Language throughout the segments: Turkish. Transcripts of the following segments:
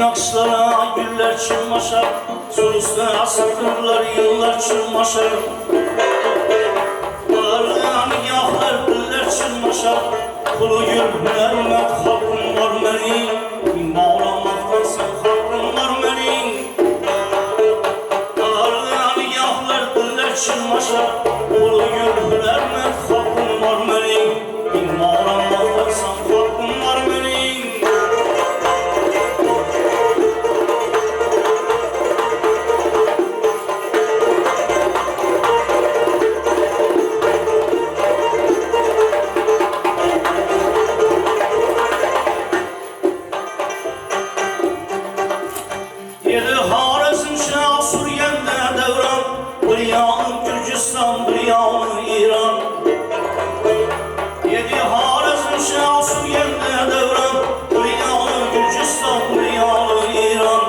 nakışlara güller çılmaşar, sol üstüne asırlar yıllar çılmaşar. Ağırlayan yağlar güller çılmaşar, kulu gül hünermet halkım var benim. Bağlamaktan sen halkım var benim. Ağırlayan yağlar güller çılmaşar, kulu gül hünermet halkım var benim. Bağlamaktan sen halkım var benim. Bir yağlı İran, yedi Harizm Şah Suriye'de devran. Bir yağlı Gürcistan, bir yağlı İran.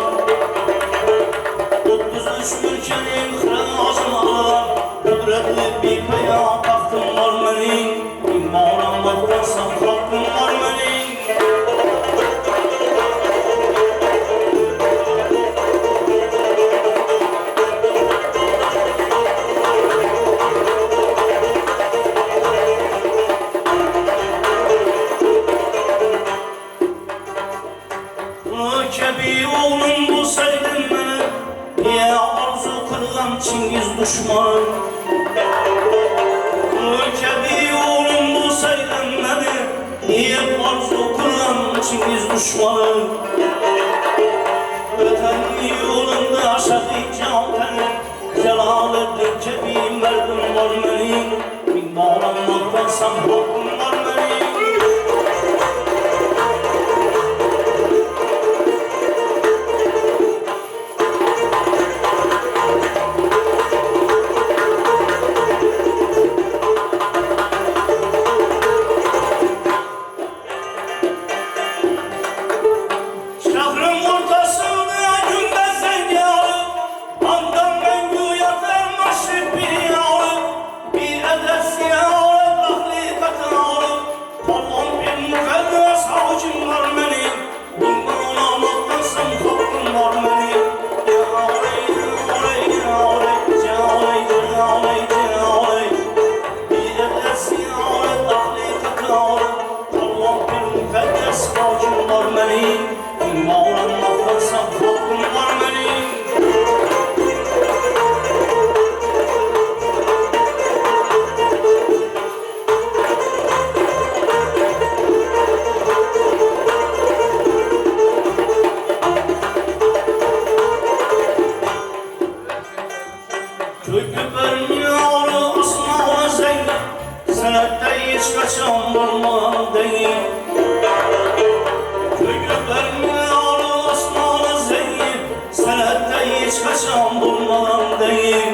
33 ülkenin hırazını alan kudretli bir peya tahtım var benim. İmmalanmaktan sen hakkım var benim. Kebi oğlum bu sevdin beni, niye arzu kırgan Çingiz düşman? Kebi oğlum bu sevdin beni, niye arzu kırgan Çingiz düşmanı? Öten yolunda aşağı canları, Celaleddin Kebi merdim var benim. Bin bağlanmaktan sen hakkım var benim. Kaçan varman değil. Köylüklerin ağrı asmanı zeyim, senette hiç kaçan bulman değil.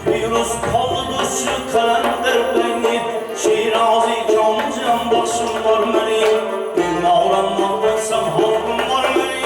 Firuz Pavluduzcu kalender benim, Şirazi Kamcan başım var benim. Gün ağlanmaktan sen hakkım var benim.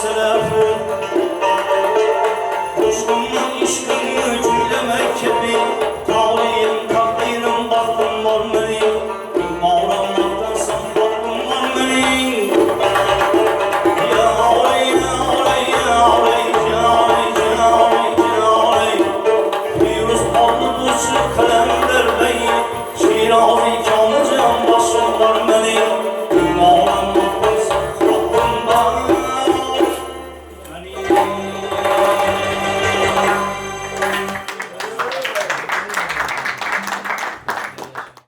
Selam